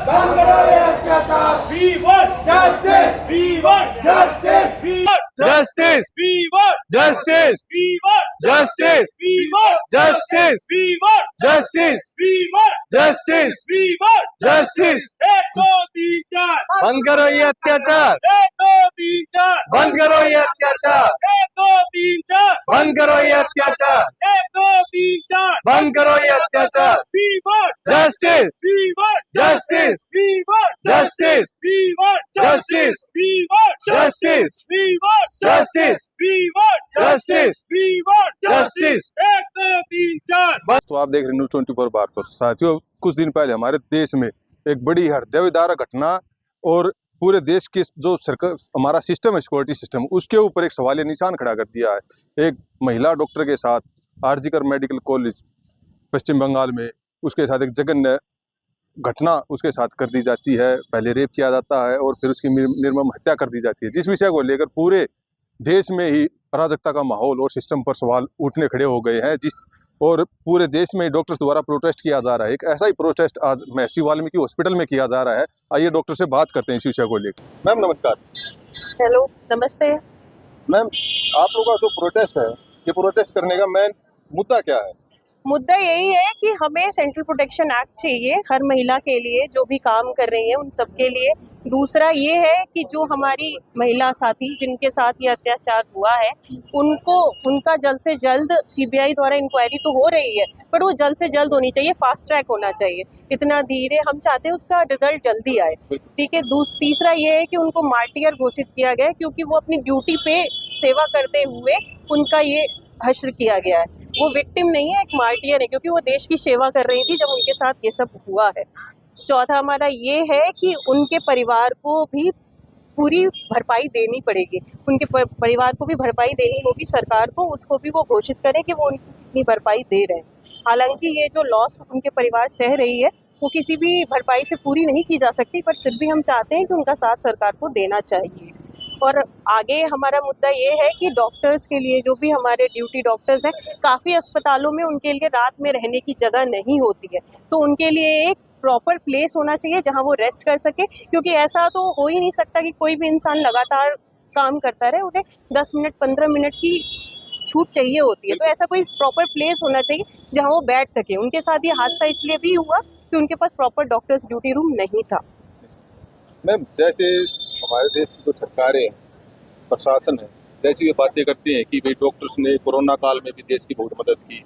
बंद करो ये अत्याचार। We want Justice, we want justice, we want Justice! we want Justice! we want Justice! we want Justice! we want Justice! we want Justice! we want Justice! एक दो तीन चार बंद करो ये अत्याचार। एक दो तीन चार बंद करो ये अत्याचार। एक दो तीन चार बंद करो ये अत्याचार। एक दो तीन चार बंद करो ये अत्याचार। We want Justice! we want Justice! we want Justice! we want Justice! we want Justice! we want Justice! we want Justice! we want Justice! एक दो तीन चार। तो आप देख रहे हैं न्यूज़ 24 भारत। तो साथियों, कुछ दिन पहले हमारे देश में एक बड़ी हृदयविदारक घटना और पूरे देश के जो सरकार हमारा सिस्टम है, सिक्योरिटी सिस्टम, उसके ऊपर एक सवालिया निशान खड़ा कर दिया है। एक महिला डॉक्टर के साथ आरजीकर मेडिकल कॉलेज पश्चिम बंगाल में उसके साथ एक जघन्य घटना उसके साथ कर दी जाती है। पहले रेप किया जाता है और फिर उसकी निर्मम हत्या कर दी जाती है, जिस विषय को लेकर पूरे देश में ही अराजकता का माहौल और सिस्टम पर सवाल उठने खड़े हो गए हैं। और पूरे देश में डॉक्टर्स द्वारा प्रोटेस्ट किया जा रहा है। एक ऐसा ही प्रोटेस्ट आज महर्षि वाल्मीकि हॉस्पिटल में किया जा रहा है। आइए डॉक्टर से बात करते हैं इस विषय को लेकर। मैम नमस्कार। हेलो, नमस्ते। मैम, आप लोगों का जो प्रोटेस्ट है, ये प्रोटेस्ट करने का मेन मुद्दा क्या है? मुद्दा यही है कि हमें सेंट्रल प्रोटेक्शन एक्ट चाहिए हर महिला के लिए जो भी काम कर रही है उन सब के लिए। दूसरा ये है कि जो हमारी महिला साथी जिनके साथ ये अत्याचार हुआ है उनका जल्द से जल्द सीबीआई द्वारा इंक्वायरी तो हो रही है, पर वो जल्द से जल्द होनी चाहिए, फास्ट ट्रैक होना चाहिए। इतना धीरे हम चाहते हैं उसका रिजल्ट जल्दी आए, ठीक है। तीसरा ये है कि उनको मार्टियर घोषित किया गया है क्योंकि वो अपनी ड्यूटी पे सेवा करते हुए उनका ये हश्र किया गया है। वो विक्टिम नहीं है, एक मार्टियर है, क्योंकि वो देश की सेवा कर रही थी जब उनके साथ ये सब हुआ है। चौथा हमारा ये है कि उनके परिवार को भी पूरी भरपाई देनी पड़ेगी, उनके परिवार को भी भरपाई देनी होगी सरकार को, उसको भी वो घोषित करें कि वो उनको कितनी भरपाई दे रहे हैं। हालांकि ये जो लॉस उनके परिवार सह रही है वो किसी भी भरपाई से पूरी नहीं की जा सकती, पर फिर भी हम चाहते हैं कि उनका साथ सरकार को देना चाहिए। और आगे हमारा मुद्दा ये है कि डॉक्टर्स के लिए, जो भी हमारे ड्यूटी डॉक्टर्स हैं, काफ़ी अस्पतालों में उनके लिए रात में रहने की जगह नहीं होती है, तो उनके लिए एक प्रॉपर प्लेस होना चाहिए जहां वो रेस्ट कर सके, क्योंकि ऐसा तो हो ही नहीं सकता कि कोई भी इंसान लगातार काम करता रहे, उन्हें 10 मिनट 15 मिनट की छूट चाहिए होती है। तो ऐसा कोई प्रॉपर प्लेस होना चाहिए जहाँ वो बैठ सके। उनके साथ ये हादसा इसलिए भी हुआ कि उनके पास प्रॉपर डॉक्टर्स ड्यूटी रूम नहीं था। मैम, जैसे हमारे देश की जो सरकारें हैं, प्रशासन है, जैसी ये बातें करती हैं कि भाई डॉक्टर्स ने कोरोना काल में भी देश की बहुत मदद की,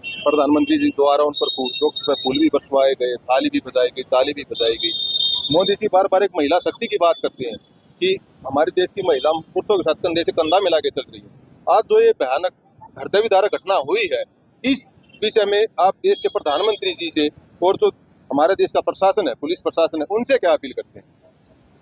प्रधानमंत्री जी द्वारा उन पर डॉक्टर्स पर फूल भी बरसवाए गए, थाली भी बजाई गई, ताली भी बजाई गई। मोदी जी बार बार एक महिला शक्ति की बात करते हैं कि हमारे देश की महिला पुरुषों के साथ कंधे से कंधा मिला के चल रही है। आज जो ये भयानक हृदयविदारक घटना हुई है, इस विषय में आप देश के प्रधानमंत्री जी से और जो हमारे देश का प्रशासन है, पुलिस प्रशासन है, उनसे क्या अपील करते हैं?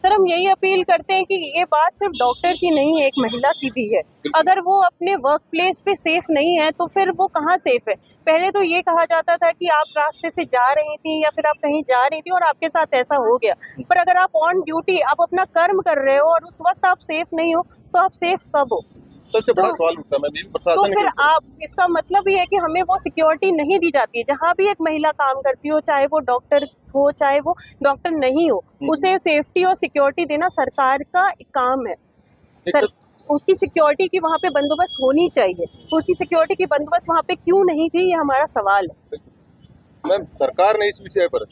सर, हम यही अपील करते हैं कि ये बात सिर्फ डॉक्टर की नहीं है, एक महिला की भी है। अगर वो अपने वर्क प्लेस पे सेफ नहीं है तो फिर वो कहाँ सेफ है? पहले तो ये कहा जाता था कि आप रास्ते से जा रही थी या फिर आप कहीं जा रही थी और आपके साथ ऐसा हो गया, पर अगर आप ऑन ड्यूटी आप अपना कर्म कर रहे हो और उस वक्त आप सेफ नहीं हो तो आप सेफ कब हो? सबसे बड़ा सवाल उठता है तो प्रशासन फिर आप, इसका मतलब ये है कि हमें वो सिक्योरिटी नहीं दी जाती है। जहाँ भी एक महिला काम करती हो, चाहे वो डॉक्टर हो चाहे वो डॉक्टर नहीं हो, उसे सेफ्टी और सिक्योरिटी देना सरकार का काम है। उसकी सिक्योरिटी की वहाँ पे बंदोबस्त होनी चाहिए। उसकी सिक्योरिटी की बंदोबस्त वहाँ पे क्यों नहीं थी, ये हमारा सवाल है। मैम, सरकार ने इस विषय पर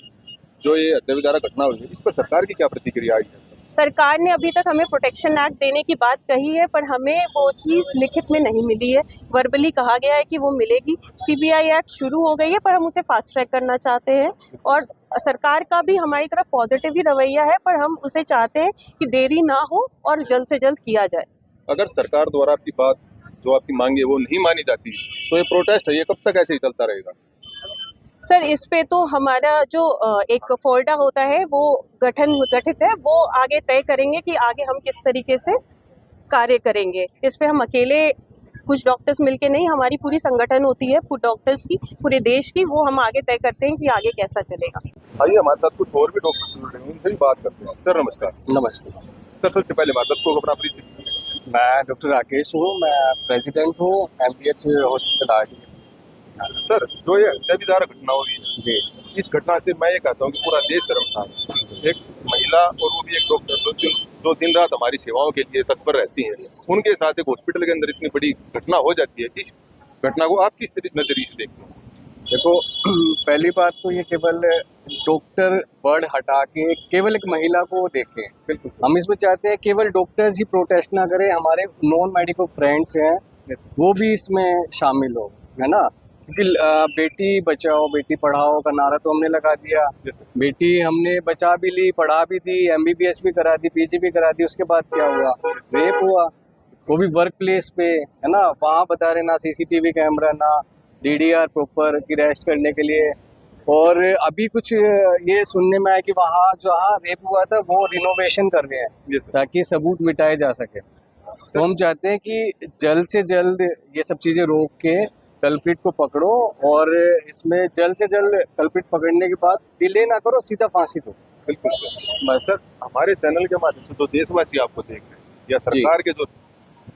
जो ये हत्याविदारक घटना हुई है, इस पर सरकार की क्या प्रतिक्रिया आई है? सरकार ने अभी तक हमें प्रोटेक्शन एक्ट देने की बात कही है, पर हमें वो चीज़ लिखित में नहीं मिली है। वर्बली कहा गया है कि वो मिलेगी। सीबीआई एक्ट शुरू हो गई है, पर हम उसे फास्ट ट्रैक करना चाहते हैं और सरकार का भी हमारी तरफ पॉजिटिव ही रवैया है, पर हम उसे चाहते हैं कि देरी ना हो और जल्द से जल्द किया जाए। अगर सरकार द्वारा आपकी बात, जो आपकी मांगे वो नहीं मानी जाती, तो ये प्रोटेस्ट है, ये कब तक ऐसे ही चलता रहेगा? सर, इस पे तो हमारा जो एक फोल्डा होता है वो गठित है, वो आगे तय करेंगे कि आगे हम किस तरीके से कार्य करेंगे। इस पे हम अकेले कुछ डॉक्टर्स मिलके नहीं, हमारी पूरी संगठन होती है डॉक्टर्स की, पूरे देश की, वो हम आगे तय करते हैं कि आगे कैसा चलेगा। आइए हमारे साथ कुछ और भी डॉक्टर्स जुड़ रहे हैं, उनसे भी बात करते हैं। सर नमस्कार। नमस्ते सर, सबसे पहले हमारे दर्शकों को अपना परिचय। मैं डॉक्टर राकेश हूँ, मैं प्रेसिडेंट हूँ MPH हॉस्पिटल आरडी। सर, जो ये हत्याविदारक घटना हुई है, जी, इस घटना से मैं ये कहता हूँ कि पूरा देश शर्मसार है। एक महिला और वो भी एक डॉक्टर जो दिन रात हमारी सेवाओं के लिए तत्पर रहती हैं, उनके साथ एक हॉस्पिटल के अंदर इतनी बड़ी घटना हो जाती है। इस घटना को आप किस नजरिए से देखते हैं? देखो, पहली बात तो ये केवल डॉक्टर वर्ड हटा के केवल एक महिला को देखें। बिल्कुल हम इसमें चाहते हैं केवल डॉक्टर्स ही प्रोटेस्ट ना करें, हमारे नॉन मेडिकल फ्रेंड्स हैं वो भी इसमें शामिल हो, है ना। क्योंकि बेटी बचाओ बेटी पढ़ाओ का नारा तो हमने लगा दिया, बेटी हमने बचा भी ली, पढ़ा भी दी, MBBS भी करा दी, PG भी करा दी, उसके बाद क्या हुआ? रेप हुआ, वो भी वर्क प्लेस पे, है ना। वहाँ बता रहे ना CCTV कैमरा ना DDR प्रॉपर की रेस्ट करने के लिए। और अभी कुछ ये सुनने में आया कि वहाँ जहाँ रेप हुआ था वो रिनोवेशन कर रहे हैं ताकि सबूत मिटाए जा सके। तो हम चाहते हैं कि जल्द से जल्द ये सब चीज़ें रोक के कल्प्रिट को पकड़ो, और इसमें जल्द से जल्द कल्प्रिट पकड़ने के बाद डिले ना करो, सीधा फांसी दो। बिल्कुल सर, हमारे चैनल के माध्यम से जो देशवासी आपको देख रहे हैं या सरकार के जो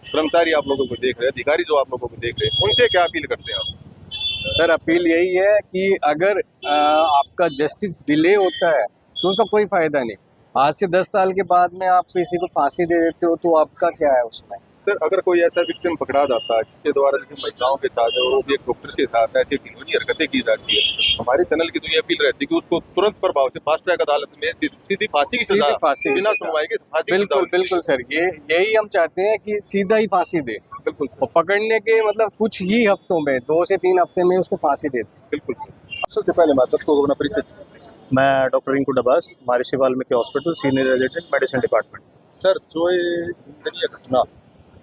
कर्मचारी आप लोगों को देख रहे हैं, अधिकारी जो आप लोगों को देख रहे हैं, उनसे क्या अपील करते हैं आप? सर, अपील यही है कि अगर आपका जस्टिस डिले होता है तो उसका कोई फ़ायदा नहीं। आज से 10 साल के बाद में आप किसी को फांसी दे देते हो तो आपका क्या है उसमें? सर, अगर कोई ऐसा विक्टिम पकड़ा जाता है जिसके द्वारा जैसे महिलाओं के साथ और वो भी एक डॉक्टर के साथ ऐसी घिनौनी हरकतें की जाती है, हमारे चैनल की तो ये अपील रहती है कि उसको तुरंत प्रभाव से फास्ट ट्रैक अदालत में सीधी फांसी की सजा, बिना सुनवाई के फांसी की सजा। बिल्कुल बिल्कुल सर, यही हम चाहते हैं कि सीधा ही फांसी दे। बिल्कुल और पकड़ने के मतलब कुछ ही हफ्तों में, 2 से 3 हफ्ते में उसको फांसी दे दे। बिल्कुल सर। सबसे पहले मैं दर्शकों को अपना परिचय। मैं डॉक्टर रिंकू डबास, महर्षि Valmiki hospital, senior resident medicine department. Sir, जो ये निंदनीय घटना,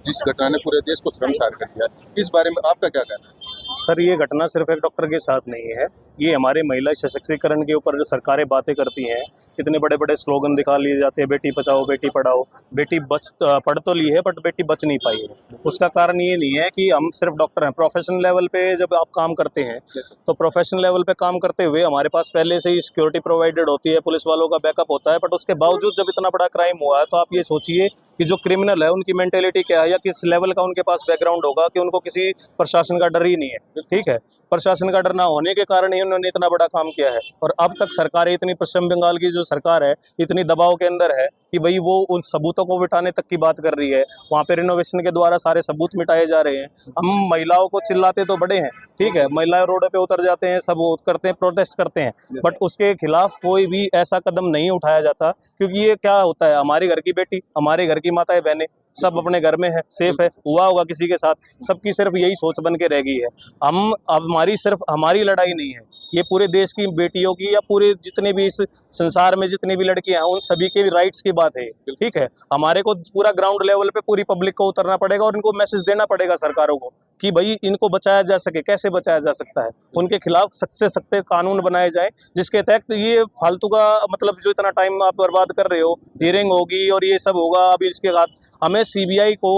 जिस घटना ने पूरे देश को शर्मसार कर दिया, इस बारे में आपका क्या कहना है? सर, ये घटना सिर्फ एक डॉक्टर के साथ नहीं है, ये हमारे महिला सशक्तिकरण के ऊपर जो सरकारें बातें करती हैं, इतने बड़े बड़े स्लोगन दिखा लिए जाते हैं, बेटी बचाओ बेटी पढ़ाओ, बेटी पढ़ तो ली है बट बेटी बच नहीं पाई है। उसका कारण ये नहीं है कि हम सिर्फ डॉक्टर हैं। प्रोफेशनल लेवल पे जब आप काम करते हैं तो प्रोफेशनल लेवल पे काम करते हुए हमारे पास पहले से ही सिक्योरिटी प्रोवाइडेड होती है, पुलिस वालों का बैकअप होता है, बट उसके बावजूद जब इतना बड़ा क्राइम हुआ है तो आप ये सोचिए कि जो क्रिमिनल है उनकी मेंटेलिटी क्या है या किस लेवल का उनके पास बैकग्राउंड होगा कि उनको किसी प्रशासन का डर ही नहीं है। ठीक है, प्रशासन का डर ना होने के कारण ही उन्होंने इतना बड़ा काम किया है। और अब तक सरकारें इतनी, पश्चिम बंगाल की जो सरकार है इतनी दबाव के अंदर है कि भाई वो उन सबूतों को मिटाने तक की बात कर रही है। वहाँ पे रिनोवेशन के द्वारा सारे सबूत मिटाए जा रहे हैं। हम महिलाओं को चिल्लाते तो बड़े हैं, ठीक है, महिलाएं रोड पे उतर जाते हैं, सब करते हैं, प्रोटेस्ट करते हैं, बट उसके खिलाफ कोई भी ऐसा कदम नहीं उठाया जाता। क्योंकि ये क्या होता है, हमारे घर की बेटी, हमारे घर की माताएं बहनें सब अपने घर में है, सेफ है, हुआ होगा किसी के साथ, सबकी सिर्फ यही सोच बन के रह गई है। हम अब हमारी सिर्फ हमारी लड़ाई नहीं है, ये पूरे देश की बेटियों की या पूरे जितने भी इस संसार में जितनी भी लड़कियां हैं उन सभी के भी राइट्स की बात है। ठीक है, हमारे को पूरा ग्राउंड लेवल पे पूरी पब्लिक को उतरना पड़ेगा और इनको मैसेज देना पड़ेगा सरकारों को कि भाई इनको बचाया जा सके। कैसे बचाया जा सकता है? उनके खिलाफ सख्त से सख्त कानून बनाए जाए जिसके तहत ये फालतू का, मतलब जो इतना टाइम आप बर्बाद कर रहे हो, हियरिंग होगी और ये सब होगा, अभी इसके बाद हमें CBI को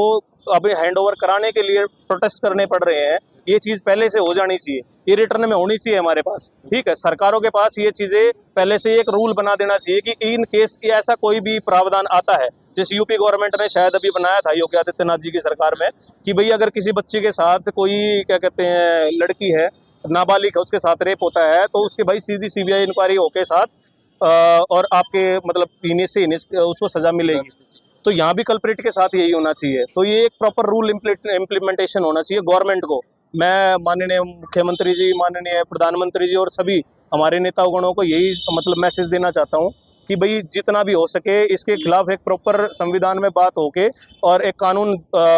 अभी हैंडओवर कराने के लिए प्रोटेस्ट करने पड़ रहे हैं। ये चीज़ पहले से हो जानी चाहिए, ये रिटर्न में होनी चाहिए हमारे पास। ठीक है, सरकारों के पास ये चीज़ें पहले से एक रूल बना देना चाहिए कि इन केस ऐसा कोई भी प्रावधान आता है, जैसे यूपी गवर्नमेंट ने शायद अभी बनाया था योगी आदित्यनाथ जी की सरकार में, कि भाई अगर किसी बच्चे के साथ कोई क्या कहते हैं लड़की है, नाबालिग है, उसके साथ रेप होता है तो उसके भाई सीधी CBI इंक्वायरी होके साथ और आपके मतलब पीने से उसको सजा मिलेगी। तो यहाँ भी कल्प्रिट के साथ यही होना चाहिए। तो ये एक प्रॉपर रूल इम्प्लीमेंटेशन होना चाहिए गवर्नमेंट को। मैं माननीय मुख्यमंत्री जी, माननीय प्रधानमंत्री जी और सभी हमारे नेतागणों को यही मतलब मैसेज देना चाहता हूँ कि भाई जितना भी हो सके इसके खिलाफ एक प्रॉपर संविधान में बात होके और एक कानून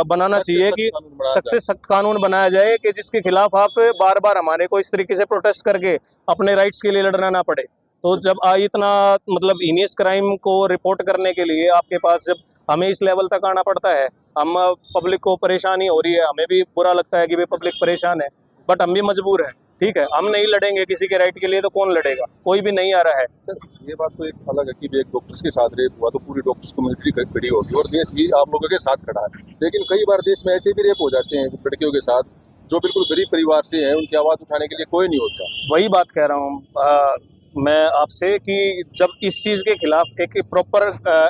बनाना चाहिए कि सख्त से सख्त कानून बनाया जाए कि जिसके खिलाफ आप बार बार हमारे को इस तरीके से प्रोटेस्ट करके अपने राइट्स के लिए लड़ना ना पड़े। तो जब इतना मतलब हीनियस क्राइम को रिपोर्ट करने के लिए आपके पास जब हमें इस लेवल तक आना पड़ता है, हम पब्लिक को परेशानी हो रही है, हमें भी बुरा लगता है कि भाई पब्लिक परेशान है, बट हम भी मजबूर हैं। ठीक है, हम नहीं लड़ेंगे किसी के राइट के लिए तो कौन लड़ेगा? कोई भी नहीं आ रहा है। ये बात तो एक अलग है कि एक डॉक्टर्स के साथ रेप हुआ तो पूरी डॉक्टर्स कम्युनिटी खड़ी होगी और देश भी आप लोगों के साथ खड़ा है। लेकिन कई बार देश में ऐसे भी रेप हो जाते हैं लड़कियों के साथ जो बिल्कुल गरीब परिवार से हैं, उनकी आवाज़ उठाने के लिए कोई नहीं होता। वही बात कह रहा हूँ, मैं आपसे कि जब इस चीज के खिलाफ एक प्रॉपर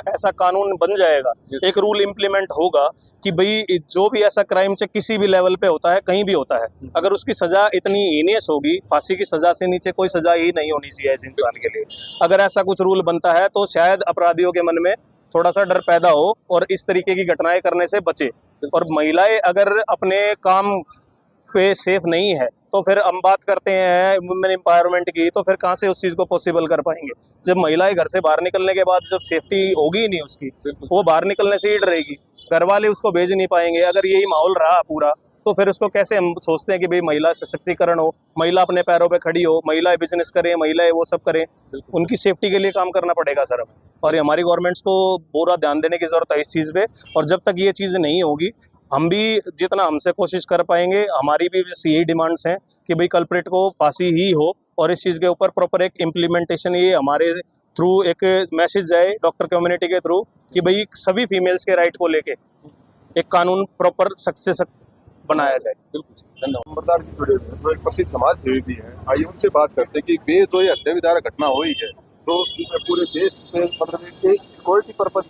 ऐसा कानून बन जाएगा, एक रूल इम्प्लीमेंट होगा कि भाई जो भी ऐसा क्राइम चाहे किसी भी लेवल पे होता है, कहीं भी होता है, अगर उसकी सजा इतनी हीनियस होगी, फांसी की सजा से नीचे कोई सजा ही नहीं होनी चाहिए इस इंसान के लिए। अगर ऐसा कुछ रूल बनता है तो शायद अपराधियों के मन में थोड़ा सा डर पैदा हो और इस तरीके की घटनाएं करने से बचे। और महिलाएं अगर अपने काम पे सेफ नहीं है तो फिर हम बात करते हैं वुमेन एम्पावरमेंट की, तो फिर कहाँ से उस चीज़ को पॉसिबल कर पाएंगे? जब महिलाएं घर से बाहर निकलने के बाद जब सेफ्टी होगी ही नहीं उसकी, वो बाहर निकलने से ही डरेगी, घर वाले उसको भेज नहीं पाएंगे। अगर यही माहौल रहा पूरा तो फिर उसको कैसे हम सोचते हैं कि भाई महिला सशक्तिकरण हो, महिला अपने पैरों पे खड़ी हो, महिलाएं बिजनेस करें, महिलाएं वो सब करें, उनकी सेफ्टी के लिए काम करना पड़ेगा सर हमें। और ये हमारी गवर्नमेंट्स को पूरा ध्यान देने की ज़रूरत है इस चीज़ पे। और जब तक ये चीज़ नहीं होगी, हम भी जितना हमसे कोशिश कर पाएंगे, हमारी भी यही डिमांड्स हैं कि भाई कल्प्रिट को फांसी ही हो और इस चीज़ के ऊपर प्रॉपर एक इम्प्लीमेंटेशन, ये हमारे थ्रू एक मैसेज जाए डॉक्टर कम्युनिटी के थ्रू कि भाई सभी फीमेल्स के राइट को लेके एक कानून प्रॉपर सख्त से सख्त बनाया जाए। बिल्कुल नंबरदार जी जुड़े हुए हैं, जो एक प्रसिद्ध समाज सेवी भी है। आइए उनसे बात करते हैं कि बे जो ये हत्या विधारक घटना हुई है, तो इसमें पूरे देश में मतलब एक सिक्योरिटी पर्पज,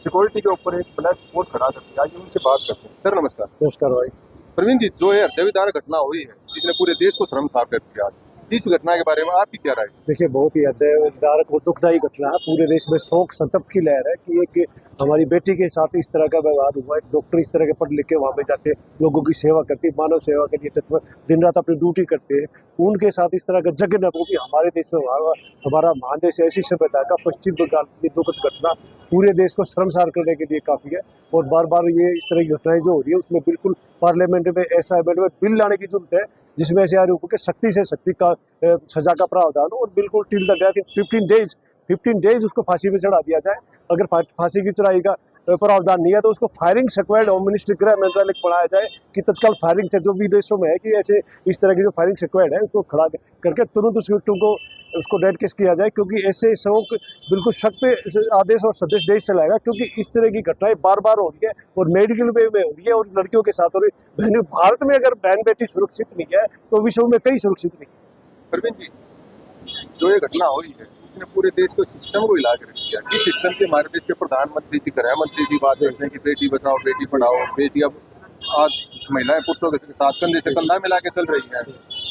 सिक्योरिटी के ऊपर एक ब्लैक बोर्ड खड़ा कर दिया। आइए उनसे बात करते हैं। सर नमस्कार। नमस्कार भाई। प्रवीण जी, जो ये हत्या विधारक घटना हुई है जिसने पूरे देश को शर्मसार कर दिया, इस घटना के बारे में आपकी क्या राय? देखिए, बहुत ही हृदयविदारक और दुखदायी घटना है। पूरे देश में शोक संतप्त की लहर है कि एक हमारी बेटी के साथ इस तरह का व्यवहार हुआ। एक डॉक्टर इस तरह के पढ़ लिख के वहाँ पे जाते लोगों की सेवा करते, मानव सेवा के लिए तत्पर दिन रात अपनी ड्यूटी करते हैं, उनके साथ इस तरह का जघन्य, वो भी हमारे देश में, हमारा महादेश ऐसी सभ्यता का पश्चिम बंगाल की दुखद घटना पूरे देश को शर्मसार करने के लिए काफ़ी है। और बार बार ये इस तरह की घटनाएं जो हो रही है उसमें बिल्कुल पार्लियामेंट में ऐसा अमेंडमेंट बिल लाने की जरूरत है जिसमें ऐसे आरोपों के सख्ती से सख्ती का सजा का प्रावधान हो और बिल्कुल टिल द डेथ 15 डेज उसको फांसी पे चढ़ा दिया जाए। अगर फांसी की चढ़ाई का प्रावधान नहीं है तो उसको फायरिंग स्क्वाड होम मिनिस्ट्री गृह मंत्रालय को बढ़ाया जाए कि तत्काल फायरिंग से, जो विदेशों में है कि ऐसे इस तरह की जो फायरिंग स्क्वाड है उसको खड़ा करके तुरंत उस विक्टिम को उसको डेड केस किया जाए, क्योंकि ऐसे शोक बिल्कुल सख्त आदेश और सदेश देश चलाएगा। क्योंकि इस तरह की घटनाएं बार बार हो रही है और मेडिकल वे में हो रही है और लड़कियों के साथ हो रही है। बहन भारत में अगर बहन बेटी सुरक्षित नहीं है तो विश्व में कहीं सुरक्षित नहीं है। प्रवीण जी, जो ये घटना हुई है इसने पूरे देश के सिस्टम को हिला कर रख दिया। इस सिस्टम के हमारे देश के प्रधानमंत्री जी, गृह मंत्री जी बात करते हैं कि बेटी बचाओ बेटी पढ़ाओ, बेटी अब आज महिलाएं पुरुषों के साथ कंधे से कंधा मिला के चल रही है।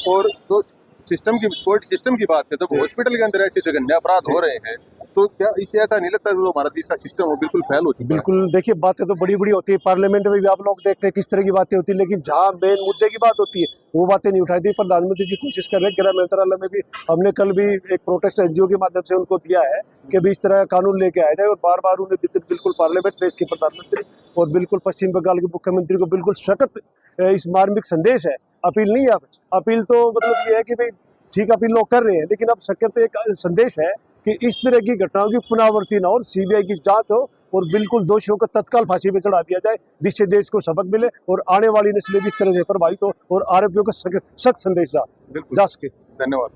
और जो सिस्टम की सिक्योरिटी सिस्टम की बात करें तो हॉस्पिटल के अंदर ऐसे जघन्य अपराध हो रहे हैं, तो क्या इससे ऐसा नहीं लगता जो हमारा देश का सिस्टम हो बिल्कुल फेल हो चुका है? बिल्कुल। देखिए, बातें तो बड़ी बड़ी होती है, पार्लियामेंट में भी आप लोग देखते हैं किस तरह की बातें होती है, लेकिन जहाँ मेन मुद्दे की बात होती है वो बातें नहीं उठाई थी। प्रधानमंत्री जी कोशिश कर रहे हैं, गृह मंत्रालय में भी हमने कल भी एक प्रोटेस्ट एनजीओ के माध्यम से उनको दिया है कि भी इस तरह का कानून लेके आया जाए। और बार बार उन्हें बिल्कुल पार्लियामेंट देश के प्रधानमंत्री और बिल्कुल पश्चिम बंगाल के मुख्यमंत्री को बिल्कुल सख्त इस मार्मिक संदेश है, अपील नहीं है। अपील तो मतलब ये है कि भाई ठीक अपील लोग कर रहे हैं, लेकिन अब सख्त एक संदेश है कि इस तरह की घटनाओं की पुनरावृत्ति न हो और सीबीआई की जांच हो और बिल्कुल दोषियों को तत्काल फांसी पे चढ़ा दिया जाए, जिससे देश को सबक मिले और आने वाली नस्लें भी इस तरह से प्रभावित हो और आरोपियों को सख्त संदेश जा सके। धन्यवाद।